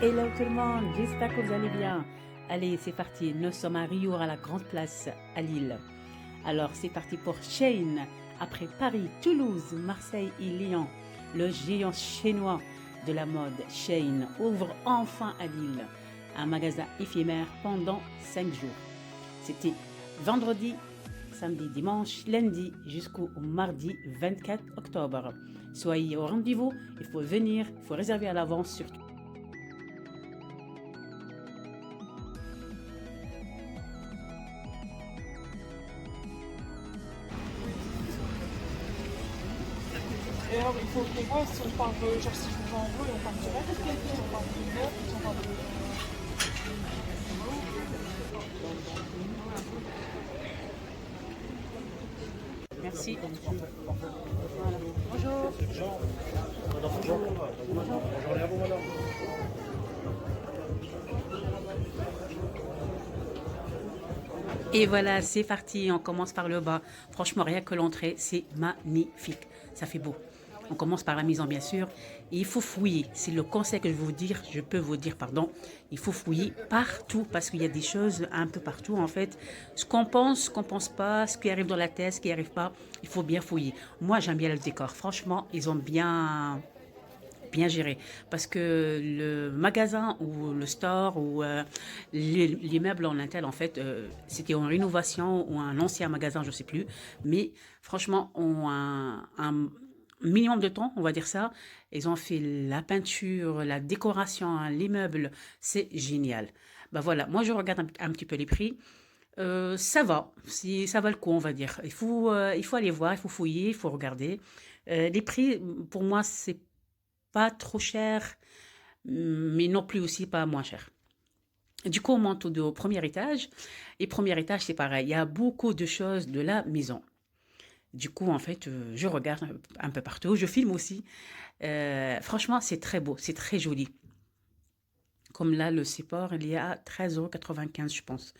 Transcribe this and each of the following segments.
Hello tout le monde, j'espère que vous allez bien. Allez, c'est parti, nous sommes à Rio, à la Grande Place, à Lille. Alors, c'est parti pour Shein. Après Paris, Toulouse, Marseille et Lyon, le géant chinois de la mode Shein ouvre enfin à Lille un magasin éphémère pendant 5 jours. C'était vendredi, samedi, dimanche, lundi jusqu'au mardi 24 octobre. Soyez au rendez-vous, il faut venir, il faut réserver à l'avance surtout. Et alors, il faut qu'on voit si on parle de, genre si je vous en veux, on parle direct, si on parle de neuf, si on parle de... Merci. Voilà. Bonjour. Et voilà, c'est parti. On commence par le bas. Franchement, rien que l'entrée, c'est magnifique. Ça fait beau. On commence par la maison, bien sûr. Et il faut fouiller. C'est le conseil que je peux vous dire, pardon. Il faut fouiller partout parce qu'il y a des choses un peu partout, en fait. Ce qu'on pense pas, ce qui arrive dans la tête, ce qui arrive pas. Il faut bien fouiller. Moi, j'aime bien le décor. Franchement, ils ont bien géré. Parce que le magasin ou le store ou l'immeuble en interne, en fait, c'était en rénovation ou un ancien magasin, je ne sais plus. Mais franchement, on un minimum de temps, on va dire ça. Ils ont fait la peinture, la décoration, hein, l'immeuble. C'est génial. Bah voilà, moi je regarde un petit peu les prix. Ça va, si ça va le coup, on va dire. Il faut aller voir, il faut fouiller, il faut regarder. Les prix, pour moi, c'est pas trop cher, mais non plus aussi pas moins cher. Du coup, on monte au premier étage. Et premier étage, c'est pareil. Il y a beaucoup de choses de la maison. Du coup, en fait, je regarde un peu partout. Je filme aussi. Franchement, c'est très beau, c'est très joli. Comme là, le support, il y a 13,95 €, je pense.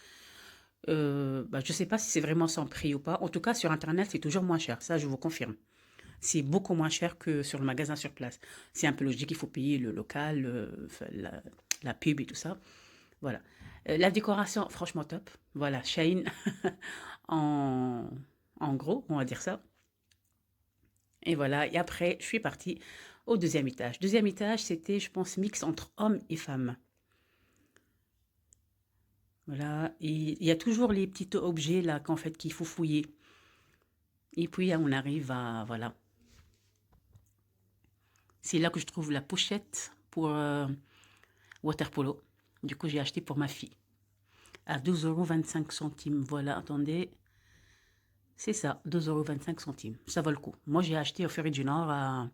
Bah, je ne sais pas si c'est vraiment sans prix ou pas. En tout cas, sur Internet, c'est toujours moins cher. Ça, je vous confirme. C'est beaucoup moins cher que sur le magasin sur place. C'est un peu logique, il faut payer le local, enfin, la pub et tout ça. Voilà. La décoration, franchement top. Voilà, Shane en, en gros, on va dire ça. Et voilà, et après, je suis partie au deuxième étage. Deuxième étage, c'était, je pense, mix entre hommes et femmes. Voilà, et il y a toujours les petits objets là qu'en fait qu'il faut fouiller. Et puis on arrive à, voilà, c'est là que je trouve la pochette pour water polo. Du coup, j'ai acheté pour ma fille à 12,25 €. Voilà, attendez. C'est ça, 12,25 €. Ça vaut le coup. Moi, j'ai acheté au Ferry du Nord à...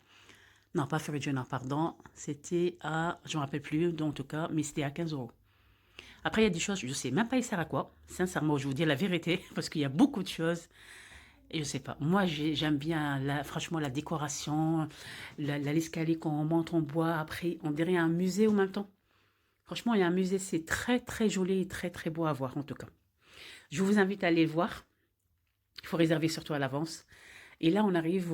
Non, pas Ferry du Nord, pardon. C'était à... Je ne me rappelle plus, en tout cas, mais c'était à 15 €. Après, il y a des choses, je ne sais même pas il sert à quoi. Sincèrement, je vous dis la vérité, parce qu'il y a beaucoup de choses. Et je ne sais pas. Moi, j'aime bien, franchement, la décoration, l'escalier quand on monte en bois. Après, on dirait un musée en même temps. Franchement, il y a un musée, c'est très, très joli et très, très beau à voir, en tout cas. Je vous invite à aller le voir. Il faut réserver surtout à l'avance. Et là, on arrive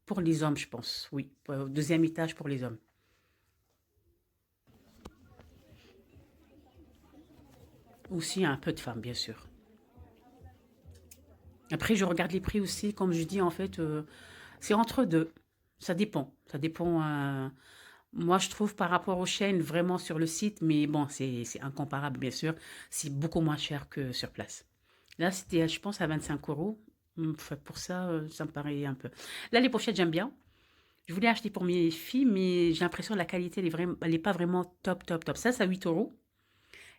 pour les hommes, je pense. Oui, au deuxième étage pour les hommes. Aussi un peu de femmes, bien sûr. Après, je regarde les prix aussi. Comme je dis, en fait, c'est entre deux. Ça dépend. Ça dépend. Moi, je trouve par rapport aux chaînes, vraiment sur le site, mais bon, c'est incomparable, bien sûr. C'est beaucoup moins cher que sur place. Là, c'était, je pense, à 25 €. Enfin, pour ça, ça me paraît un peu. Là, les pochettes, j'aime bien. Je voulais acheter pour mes filles, mais j'ai l'impression que la qualité, elle est pas vraiment top, top, top. Ça, c'est à 8 €.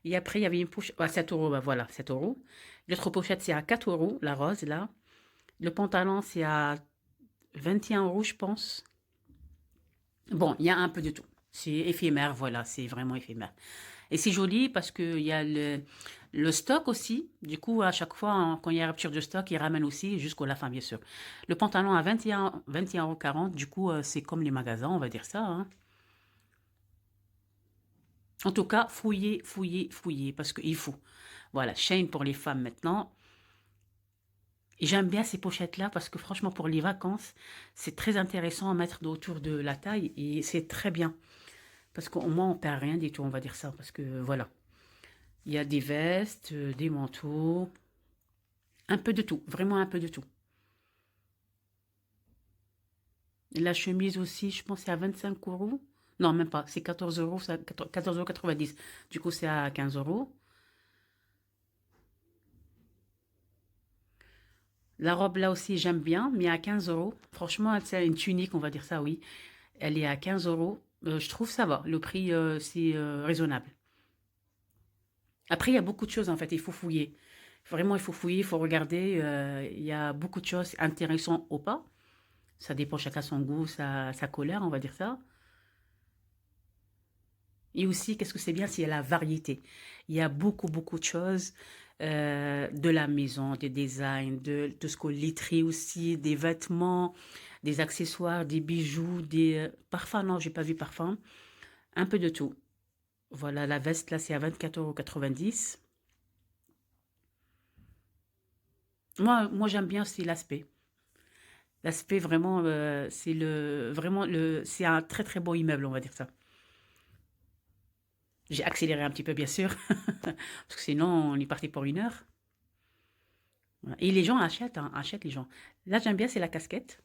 Et après, il y avait une pochette, à 7 €, bah voilà, 7 €. L'autre pochette, c'est à 4 €, la rose, là. Le pantalon, c'est à 21 €, je pense. Bon, il y a un peu de tout. C'est éphémère, voilà, c'est vraiment éphémère. Et c'est joli parce qu'il y a le stock aussi. Du coup, à chaque fois, quand il y a rupture de stock, ils ramènent aussi jusqu'à la fin, bien sûr. Le pantalon à 21,40 €. Du coup, c'est comme les magasins, on va dire ça, hein. En tout cas, fouillez, fouillez, fouillez, parce qu'il faut. Voilà, chaîne pour les femmes maintenant. Et j'aime bien ces pochettes-là parce que franchement, pour les vacances, c'est très intéressant à mettre autour de la taille et c'est très bien. Parce qu'au moins, on perd rien du tout, on va dire ça. Parce que voilà, il y a des vestes, des manteaux, un peu de tout, vraiment un peu de tout. La chemise aussi, je pense, c'est à 25 euros. Non, même pas, c'est 14 euros, c'est 14,90 €. Du coup, c'est à 15 euros. La robe, là aussi, j'aime bien, mais à 15 euros. Franchement, c'est une tunique, on va dire ça, oui. Elle est à 15 euros. Je trouve ça va. Le prix, c'est raisonnable. Après, il y a beaucoup de choses, en fait. Il faut fouiller. Vraiment, il faut fouiller, il faut regarder. Il y a beaucoup de choses intéressantes ou pas. Ça dépend chacun son goût, sa colère, on va dire ça. Et aussi, qu'est-ce que c'est bien, c'est la variété. Il y a beaucoup, beaucoup de choses de la maison, des designs, de ce qu'on literie aussi, des vêtements, des accessoires, des bijoux, des parfums. Non, j'ai pas vu parfum. Un peu de tout. Voilà, la veste là, c'est à 24,90 €. Moi j'aime bien aussi l'aspect. L'aspect vraiment, c'est un très très beau immeuble, on va dire ça. J'ai accéléré un petit peu, bien sûr, parce que sinon on est parti pour 1 heure. Voilà. Et les gens achètent, hein, achètent les gens. Là, j'aime bien, c'est la casquette.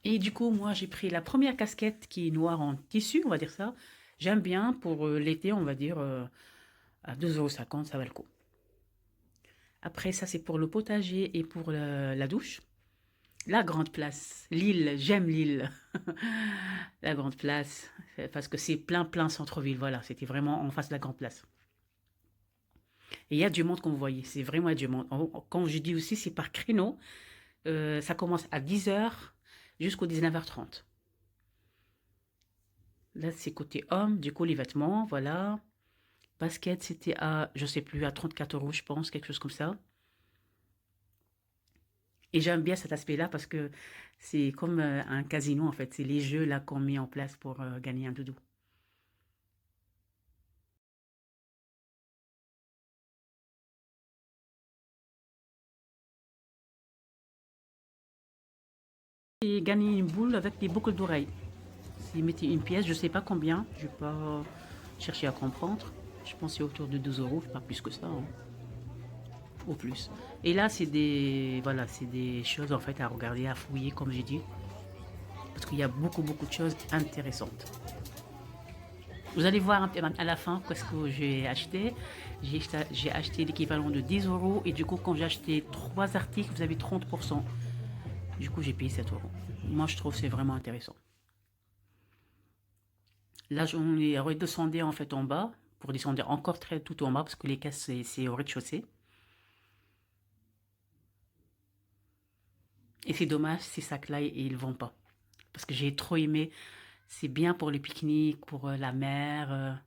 Et du coup, moi, j'ai pris la première casquette qui est noire en tissu, on va dire ça. J'aime bien pour l'été, on va dire, à 2,50 €, ça va le coup. Après, ça, c'est pour le potager et pour la douche. La grande place, Lille, j'aime Lille. La grande place, parce que c'est plein, plein centre-ville, voilà. C'était vraiment en face de la grande place. Et il y a du monde, comme vous voyez, c'est vraiment du monde. Comme je dis aussi, c'est par créneau. Ça commence à 10 h jusqu'au 19 h 30. Là, c'est côté homme, du coup, les vêtements, voilà. Basket, c'était à, je sais plus, à 34 euros, je pense, quelque chose comme ça. Et j'aime bien cet aspect-là parce que c'est comme un casino, en fait. C'est les jeux là qu'on met en place pour gagner un doudou. Et gagner une boule avec des boucles d'oreilles. S'ils mettaient une pièce, je sais pas combien, je vais pas chercher à comprendre. Je pense que c'est autour de 12 euros, pas plus que ça, hein, au plus. Et là, c'est des, voilà, c'est des choses en fait à regarder, à fouiller, comme j'ai dit, parce qu'il y a beaucoup, beaucoup de choses intéressantes. Vous allez voir à la fin qu'est-ce que j'ai acheté. J'ai acheté l'équivalent de 10 euros et du coup, quand j'ai acheté 3 articles, vous avez 30%. Du coup, j'ai payé 7 euros. Moi, je trouve que c'est vraiment intéressant. Là, on est redescendu en fait en bas pour descendre encore très tout en bas parce que les caisses, c'est au rez-de-chaussée. Et c'est dommage, ces sacs-là, ils vont pas. Parce que j'ai trop aimé. C'est bien pour le pique-nique, pour la mer.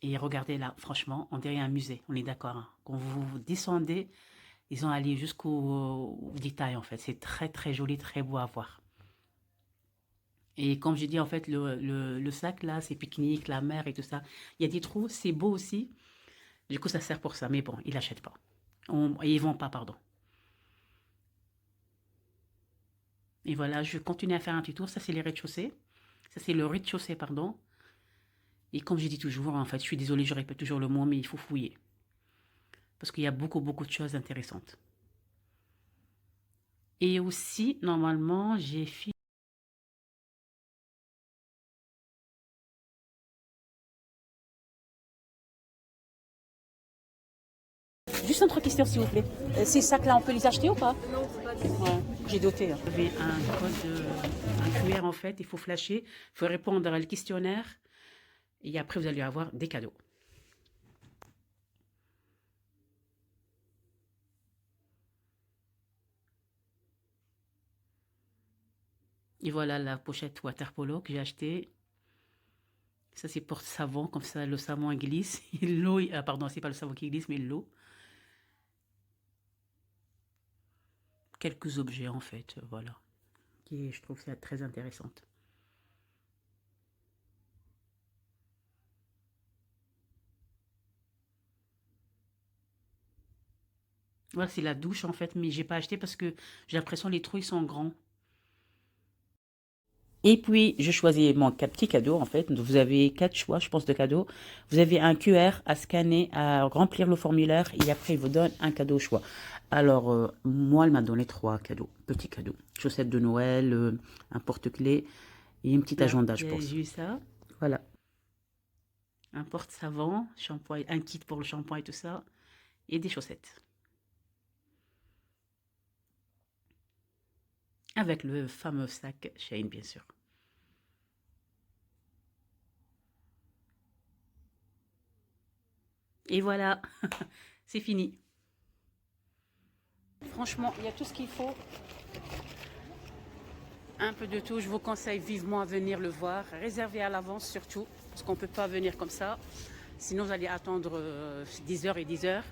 Et regardez là, franchement, on dirait un musée. On est d'accord, hein. Quand vous descendez, ils ont allé jusqu'au détail en fait. C'est très très joli, très beau à voir. Et comme j'ai dit, en fait, le sac là, c'est pique-nique, la mer et tout ça. Il y a des trous, c'est beau aussi. Du coup, ça sert pour ça. Mais bon, ils l'achètent pas. Ils vont pas, pardon. Et voilà, je continue à faire un petit tour. Ça, c'est les rez-de-chaussée. Ça, c'est le rez-de-chaussée, pardon. Et comme j'ai dit toujours, en fait, je suis désolée, je répète toujours le mot, mais il faut fouiller. Parce qu'il y a beaucoup, beaucoup de choses intéressantes. Et aussi, normalement, j'ai fait... Juste une autre question. voiture, s'il vous plaît. Ces sacs-là, on peut les acheter ou pas? Non, c'est pas du Ouais, j'ai doté. Vous avez un code, un QR en fait, il faut flasher, il faut répondre à le questionnaire et après vous allez avoir des cadeaux. Et voilà la pochette Waterpolo que j'ai achetée. Ça c'est pour savon, comme ça le savon glisse. L'eau, pardon, c'est pas le savon qui glisse, mais l'eau. Quelques objets en fait, voilà. Qui je trouve ça très intéressante. Voilà, c'est la douche en fait, mais j'ai pas acheté parce que j'ai l'impression que les trous ils sont grands. Et puis, je choisis mon petit cadeau, en fait. Donc, vous avez 4 choix, je pense, de cadeaux. Vous avez un QR à scanner, à remplir le formulaire, et après, il vous donne un cadeau au choix. Alors, moi, elle m'a donné 3 cadeaux, petits cadeaux. Chaussettes de Noël, un porte-clés et un petit agenda, je pense. J'ai eu ça. Voilà. Un porte-savon, shampoing, un kit pour le shampoing et tout ça, et des chaussettes. Avec le fameux sac Shein, bien sûr. Et voilà, c'est fini. Franchement, il y a tout ce qu'il faut. Un peu de tout. Je vous conseille vivement à venir le voir. Réservez à l'avance surtout, parce qu'on ne peut pas venir comme ça. Sinon, vous allez attendre 10 heures et 10 heures.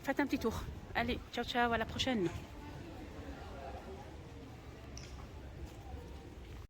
Faites un petit tour. Allez, ciao, ciao, à la prochaine.